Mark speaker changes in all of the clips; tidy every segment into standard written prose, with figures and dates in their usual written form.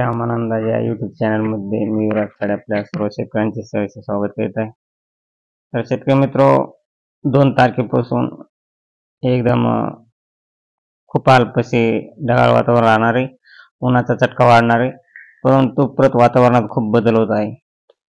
Speaker 1: रामानंदा या यूट्यूब चॅनलमध्ये मी विराज साडे आपल्या सर्व शेतकऱ्यांचे सहर्ष स्वागत करीत आहे. तर शेतकरी मित्र, 2 तारखेपासून एकदम खूप अल्पसे ढगाळ वातावरण राहणार आहे. उन्हाचा चटका वाढणार आहे, परंतु परत वातावरणात खूप बदल होत आहे.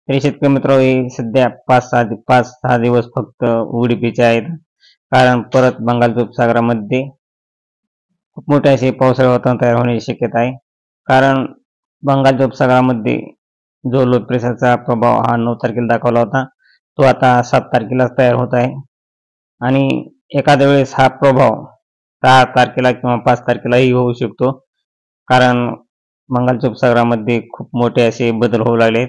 Speaker 1: तरी शेतकरी मित्र, हे सध्या 5-6 दिवस फक्त उघडीपीचे आहेत, कारण परत बंगालच्या उपसागरामध्ये खूप मोठे असे पावसाळी वातावरण तयार होण्याची शक्यता आहे. कारण बंगालच्या उपसागरामध्ये जो लो प्रेशरचा प्रभाव हा 9 तारखेला दाखवला होता, तो आता 7 तारखेला तयार होत आहे. आणि एखाद्या वेळेस हा प्रभाव 6 तारखेला किंवा 5 तारखेलाही होऊ शकतो, कारण बंगालच्या उपसागरामध्ये खूप मोठे असे बदल होऊ लागले.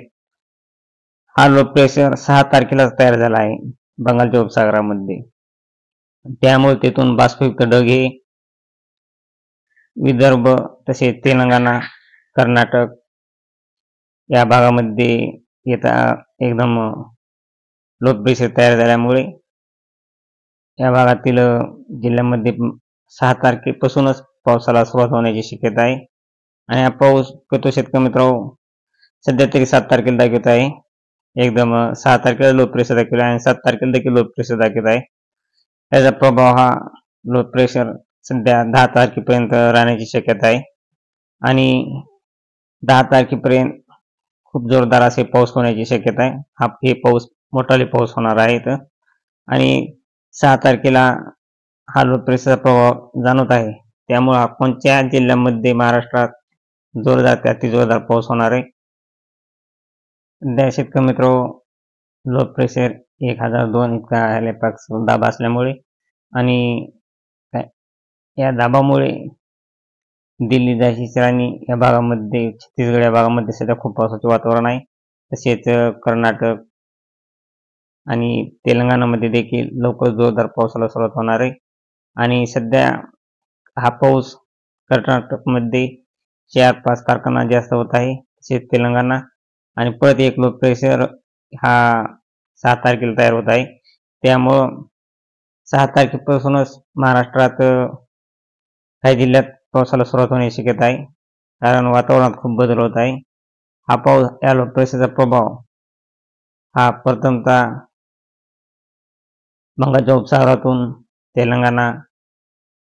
Speaker 1: हा लो प्रेशर 6 तारखेला तयार झाला आहे बंगालच्या उपसागरामध्ये. त्यामुळे तेथून बाष्पयुक्त ढग हे विदर्भ, तसेच तेलंगणा, कर्नाटक या भागामध्ये एकदम लो प्रेशर तयार झाल्यामुळे या भागातील जिल्ह्यामध्ये 6 तारखेपासूनच पावसाला सुरुवात होण्याची शक्यता आहे. आणि हा पाऊस कतो शेतकरी मित्रांनो, सध्या तरी 7 तारखेला दाखवत आहे. एकदम 6 तारखेला लो प्रेशर दाखवला आहे आणि 7 तारखेला देखील लो प्रेशर दाखवत आहे. त्याचा प्रभाव हा लो प्रेशर सध्या 10 तारखेपर्यंत राहण्याची शक्यता आहे. आणि 10 तारखेपर्यंत खूप जोरदार असे पाऊस होण्याची शक्यता आहे. हे पाऊस मोठाले पाऊस होणार आहेत. आणि 6 तारखेला हा लो प्रेशरचा प्रभाव जाणवत आहे. त्यामुळे कोणत्या जिल्ह्यामध्ये महाराष्ट्रात जोरदार ते अतिजोरदार पाऊस होणार आहे. सध्या शेतकरी मित्र, लो प्रेशर 1002 इतका हॅलिफॅक्स दाब असल्यामुळे आणि या दाबामुळे दिल्ली, झाशीची राणी या भागामध्ये, छत्तीसगड या भागामध्ये सध्या खूप पावसाचे वातावरण आहे. तसेच कर्नाटक आणि तेलंगणामध्ये देखील लवकर जोरदार पावसाला सुरुवात होणार आहे. आणि सध्या हा पाऊस कर्नाटकमध्ये 4-5 कारखाना जास्त होत आहे, तसेच तेलंगणा. आणि परत एक लो प्रेशर हा 6 तारखेला तयार होत आहे. त्यामुळं 6 तारखेपासूनच महाराष्ट्रात काही जिल्ह्यात पावसाला सुरुवात होण्याची शक्यता आहे, कारण वातावरणात खूप बदल होत आहे. हा पाऊस, या लो प्रेशरचा प्रभाव हा प्रथमतः बंगालच्या उपसागरातून तेलंगणा,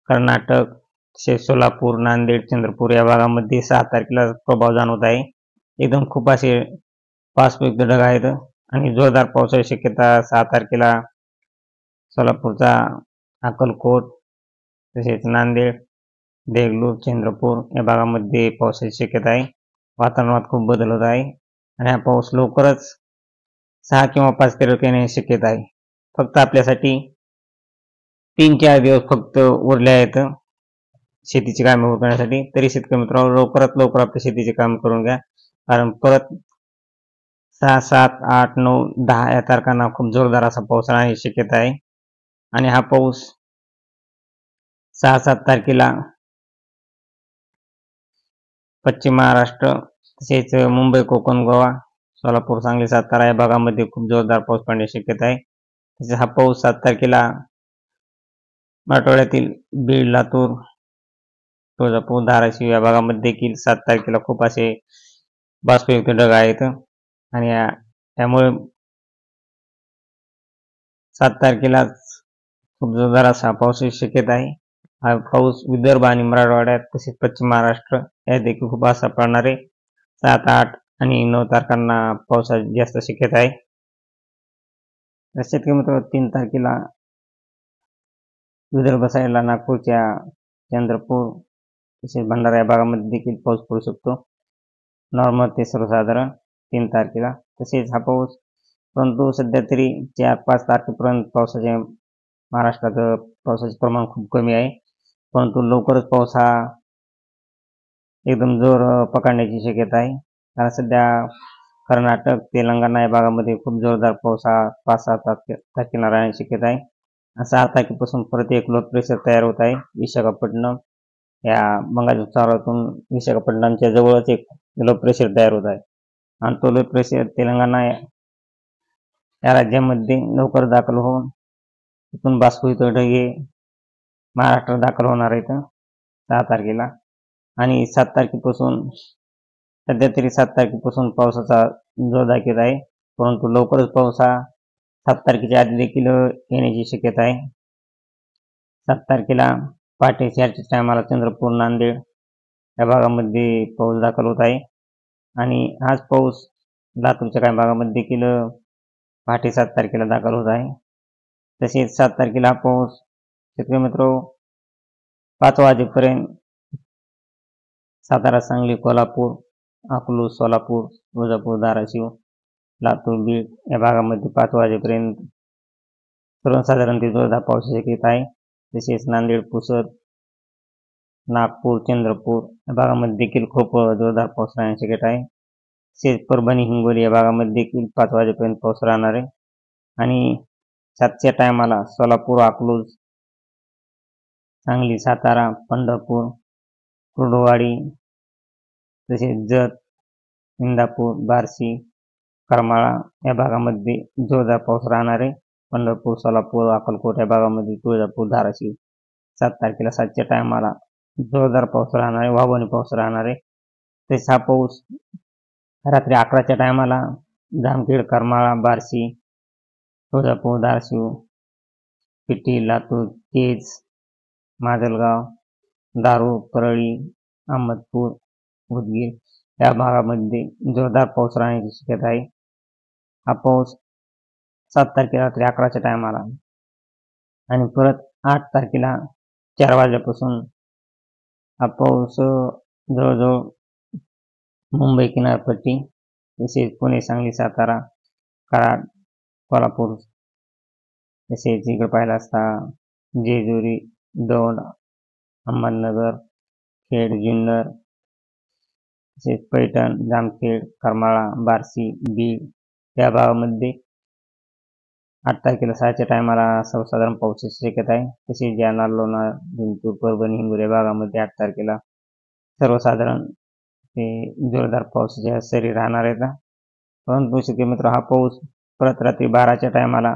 Speaker 1: कर्नाटक, तसेच सोलापूर, नांदेड, चंद्रपूर या भागामध्ये 6 तारखेला प्रभाव जाणवत आहे. एकदम खूप असे बाष्पयुक्त ढग आहेत आणि जोरदार पावसाची शक्यता 6 तारखेला सोलापूरचा अक्कलकोट, तसेच नांदेड, देगलूर, चंद्रपूर या भागामध्ये पावसाची शक्यता आहे. वातावरणात खूप बदल होत आहे आणि हा पाऊस लवकरच 6 किंवा 5 तारखेला येण्याची शक्यता आहे. फक्त आपल्यासाठी 3-4 दिवस फक्त उरले आहेत शेतीची कामे करण्यासाठी. तरी शेतकरी मित्रांनो, लवकरात लवकर आपल्या शेतीचे काम करून घ्या, कारण परत 6, 7, 8, 9, 10 या तारखांना खूप जोरदार असा पाऊस राहण्याची शक्यता आहे. आणि हा पाऊस 6-7 तारखेला पश्चिम महाराष्ट्र, तसेच मुंबई, कोकण, गोवा, सोलापूर, सांगली, सातारा या भागामध्ये खूप जोरदार पाऊस पडण्याची शक्यता आहे. तसेच हा पाऊस 7 तारखेला मराठवाड्यातील बीड, लातूर, तुळजापूर, धाराशिव या भागामध्ये देखील 7 तारखेला खूप असे बाष्पयुक्त ढग आहेत. आणि त्यामुळे 7 तारखेला खूप जोरदार असा पावसाची शक्यता आहे. हा पाऊस विदर्भ आणि मराठवाड्यात, तसेच पश्चिम महाराष्ट्र यात देखील खूप असा पडणार आहे. 7, 8 आणि 9 तारखांना पावसाची जास्त शक्यता आहे. शेतकरी मित्र, 3 तारखेला विदर्भ साईडला नागपूरच्या चंद्रपूर, तसेच भंडारा या भागामध्ये देखील पाऊस पडू शकतो, नॉर्मल ते सर्वसाधारण 3 तारखेला. तसेच हा पाऊस, परंतु सध्या तरी 4-5 तारखेपर्यंत महाराष्ट्रात पावसाचे प्रमाण खूप कमी आहे. परंतु लवकरच पाऊस हा एकदम जोर पकडण्याची शक्यता आहे, कारण सध्या कर्नाटक, तेलंगणा या भागामध्ये खूप जोरदार पाऊस हा 5-6 तारखेला राहण्याची शक्यता आहे. 6 तारखेपासून परत एक लो प्रेशर तयार होत आहे विशाखापट्टणम या बंगालच्या उपसागरातून. विशाखापट्टणमच्या जवळच एक लो प्रेशर तयार होत आहे आणि तो लो प्रेशर तेलंगणा या राज्यामध्ये लवकर दाखल होऊन तिथून बाष्पयुक्त ढग महाराष्ट्रात दाखल होणार आहेत 6 तारखेला. आणि 7 तारखेपासून सध्या तरी 7 तारखेपासून पावसाचा जोर दाखवत आहे, परंतु लवकरच पाऊस हा 7 तारखेच्या आधी देखील येण्याची शक्यता आहे. 7 तारखेला पहाटे 4च्या टायमाला चंद्रपूर, नांदेड या भागामध्ये पाऊस दाखल होत आहे आणि हाच पाऊस लातूरच्या काही भागामध्ये देखील पहाटे 7 तारखेला दाखल होत आहे. तसेच 7 तारखेला हा पाऊस शेतकरी मित्रांनो 5 वाजेपर्यंत सातारा, सांगली, कोल्हापूर, अकलूज, सोलापूर, तुळजापूर, धाराशिव, लातूर, बीड या भागामध्ये 5 वाजेपर्यंत सर्वसाधारण जोरदार पावसाची शक्यता आहे. तसेच नांदेड, पुसद, नागपूर, चंद्रपूर या भागामध्ये देखील खूप जोरदार पाऊस राहण्याची शक्यता आहे. तसेच परभणी, हिंगोली या भागामध्ये देखील 5 वाजेपर्यंत पाऊस राहणार आहे आणि 7च्या टायमाला सोलापूर, अकलूज, सांगली, सातारा, पंढरपूर, कुर्डुवाडी, तसेच जत, इंदापूर, बार्शी, करमाळा या भागामध्ये जोरदार पाऊस राहणार आहे. पंढरपूर, सोलापूर, अक्कलकोट या भागामध्ये, तुळजापूर, धाराशिव 7 तारखेला 7च्या टायमाला जोरदार पाऊस राहणार आहे, वाहवानी पाऊस राहणार आहे. तसेच हा पाऊस रात्री 11च्या टायमाला जामखेड, करमाळा, बार्शी, तुळजापूर, धाराशिव, पिटी, लातूर, केज, माजलगाव, दारू, परळी, अहमदपूर, उदगीर या भागामध्ये जोरदार पाऊस राहण्याची शक्यता आहे. हा पाऊस 7 तारखेला रात्री 11च्या टायमाला आणि परत 8 तारखेला 4 वाजल्यापासून हा पाऊस जवळजवळ मुंबई किनारपट्टी, तसेच पुणे, सांगली, सातारा, कराड, कोल्हापूर, तसेच इकडे पाहिलं असता जेजुरी, दौंड, अहमदनगर, खेड, जुन्नर, तसेच पैठण, जामखेड, करमाळा, बार्शी, बीड या भागामध्ये 8 तारखेला 6च्या टायमाला सर्वसाधारण पावसाची शक्यता आहे. तसेच जालना, लोणार, जिंतूर, परभणी, हिंगोली या भागामध्ये 8 तारखेला सर्वसाधारण ते जोरदार पावसाच्या सरी राहणार आहेत. परंतु शेतकरी मित्र हा पाऊस परत रात्री 12च्या टायमाला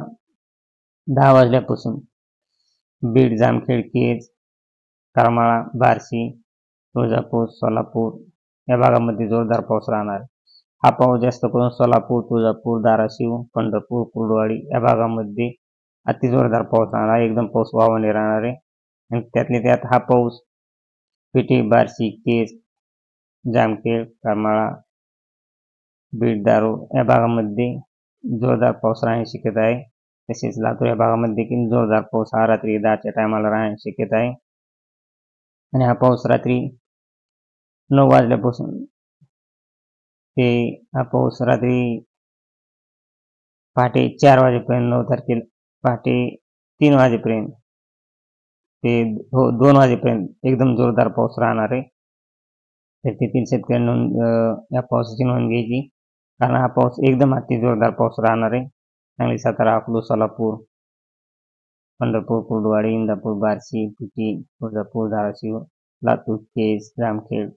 Speaker 1: 10 वाजल्यापासून बीड, जामखेड, केज, करमाळा, बार्शी, तुळजापूर, सोलापूर या भागामध्ये जोरदार पाऊस राहणार आहे. हा पाऊस जास्त करून सोलापूर, तुळजापूर, धाराशिव, पंढरपूर, कुर्डुवाडी या भागामध्ये अति जोरदार पाऊस राहणार आहे. एकदम पाऊस वाहवाने राहणार आहे आणि त्यातल्या त्यात हा पाऊस पिटी, बार्शी, केज, जामखेड, करमाळा, बीड, दारू या भागामध्ये जोरदार पाऊस राहण्याची शक्यता आहे. तसेच लातूर या भागामध्ये देखील जोरदार पाऊस हा रात्री 10च्या टायमाला राहण्याची शक्यता आहे आणि हा पाऊस रात्री 9 वाजल्यापासून ते हा पाऊस रात्री पहाटे 4 वाजेपर्यंत, 9 तारखेला पहाटे 3 वाजेपर्यंत ते 2 वाजेपर्यंत एकदम जोरदार पाऊस राहणार आहे. तर तेथील शेतकऱ्यांनी या पावसाची नोंद घ्यायची, कारण हा पाऊस एकदम अति जोरदार पाऊस राहणार आहे. सांगली, सातारा, अकलूज, सोलापूर, पंढरपूर, कुर्डुवाडी, इंदापूर, बार्शी, पिटी, तुळजापूर, धाराशिव, लातूर, केज, जामखेड,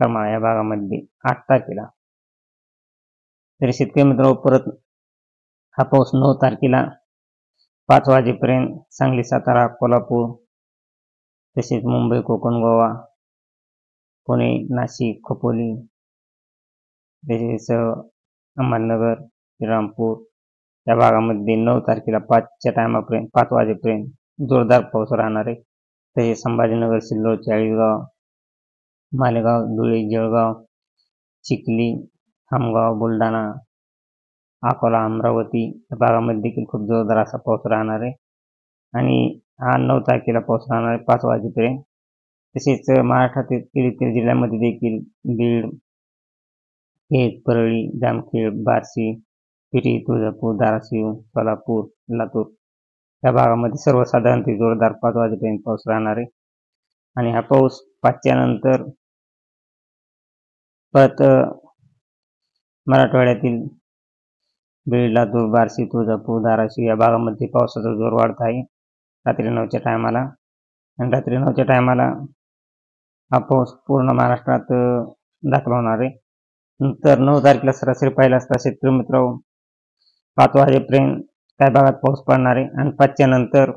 Speaker 1: करमाळा या भागामध्ये 8 तारखेला. तरी शेतकरी मित्रांनो परत हा पाऊस 9 तारखेला 5 वाजेपर्यंत सांगली, सातारा, कोल्हापूर, तसेच मुंबई, कोकण, गोवा, पुणे, नाशिक, खोपोली, तसेच अहमदनगर, श्रीरामपूर या भागामध्ये 9 तारखेला 5च्या टायमापर्यंत 5 वाजेपर्यंत जोरदार पाऊस राहणार आहे. तसेच संभाजीनगर, सिल्लोड, चाळीसगाव, मालेगाव, धुळे, जळगाव, चिखली, खामगाव, बुलढाणा, अकोला, अमरावती या भागामध्ये देखील खूप जोरदार असा पाऊस राहणार आहे आणि हा 9 तारखेला पाऊस राहणार आहे 5 वाजेपर्यंत. तसेच महाराष्ट्रातील इतर जिल्ह्यांमध्ये देखील बीड, केज, परळी, जामखेड, बार्शी, पिटी, तुळजापूर, धाराशिव, सोलापूर, लातूर या भागामध्ये सर्वसाधारण ते जोरदार 5 वाजेपर्यंत पाऊस राहणार आहे आणि हा पाऊस 5च्या नंतर परत मराठवाड्यातील बीड, लातूर, बार्शी, तुळजापूर, धाराशिव या भागामध्ये पावसाचा जोर वाढत आहे रात्री 9च्या टायमाला आणि रात्री 9च्या टायमाला हा पाऊस पूर्ण महाराष्ट्रात दाखल होणार आहे. नंतर 9 तारखेला सरासरी पाहिला असता शेतकरी मित्र 5 वाजेपर्यंत काही भागात पाऊस पडणार आहे आणि 5च्या नंतर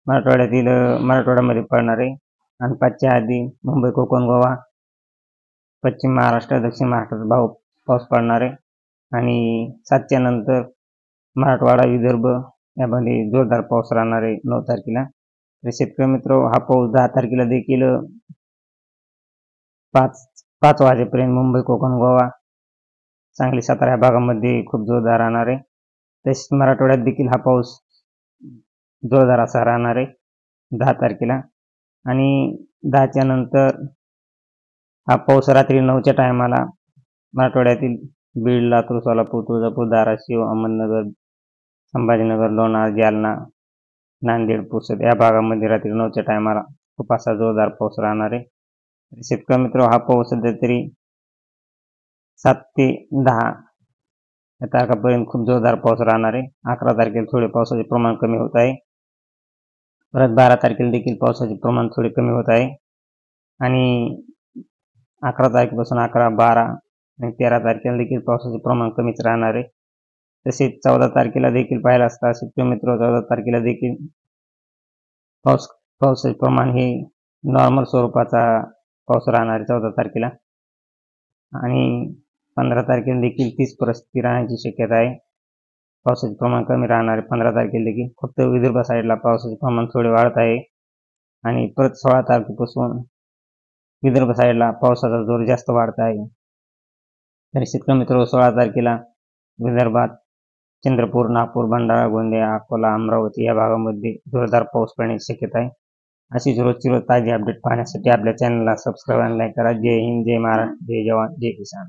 Speaker 1: मराठवाड्यामध्ये पडणार आहे आणि 5च्या आधी मुंबई, कोकण, गोवा पश्चिम महाराष्ट्र, दक्षिण महाराष्ट्रात पाऊस पडणार आहे आणि 7च्या नंतर मराठवाडा, विदर्भ यामध्ये जोरदार पाऊस राहणार आहे 9 तारखेला. तर शेतकरी मित्र, हा पाऊस 10 तारखेला देखील 5 वाजेपर्यंत मुंबई, कोकण, गोवा, सांगली, सातारा या भागामध्ये खूप जोरदार राहणार आहे. तसेच मराठवाड्यात देखील हा पाऊस जोरदार असा राहणार आहे 10 तारखेला. आणि 10च्या नंतर हा पाऊस रात्री 9च्या टायमाला मराठवाड्यातील बीड, लातूर, सोलापूर, तुळजापूर, धाराशिव, अहमदनगर, संभाजीनगर, लोणार, जालना, नांदेड, पुसद या भागामध्ये रात्री 9च्या टायमाला खूप असा जोरदार पाऊस राहणार आहे. शेतकरी मित्र, हा पाऊस सध्या तरी 7 ते 10 या तारखापर्यंत खूप जोरदार पाऊस राहणार आहे. 11 तारखेला थोडे पावसाचे प्रमाण कमी होत आहे. परत 12 तारखेला देखील पावसाचे प्रमाण थोडे कमी होत आहे. आणि 11 तारखेपासून 11, 12 आणि 13 तारखेला देखील पावसाचे प्रमाण कमीच राहणार आहे. तसेच 14 तारखेला देखील पाहिलं असता शेतकरी मित्र, 14 तारखेला देखील पावसाचे प्रमाण हे नॉर्मल स्वरूपाचा पाऊस राहणार आहे 14 तारखेला. आणि 15 तारखेला देखील तीच परिस्थिती राहण्याची शक्यता आहे. पावसाचे प्रमाण कमी राहणार आहे 15 तारखेला देखील. फक्त विदर्भ साईडला पावसाचे प्रमाण थोडे वाढत आहे. आणि परत 16 तारखेपासून विदर्भ साईडला पावसाचा जोर जास्त वाढत आहे. तर शेतकरी मित्र, 16 तारखेला विदर्भात चंद्रपूर, नागपूर, भंडारा, गोंदिया, अकोला, अमरावती या भागामध्ये जोरदार पाऊस पडण्याची शक्यता आहे. अशीच रोजची ताजी अपडेट पाहण्यासाठी आपल्या चॅनलला सबस्क्राईब आणि लाईक करा. जय हिंद, जय महाराष्ट्र, जय जवान, जय किसान.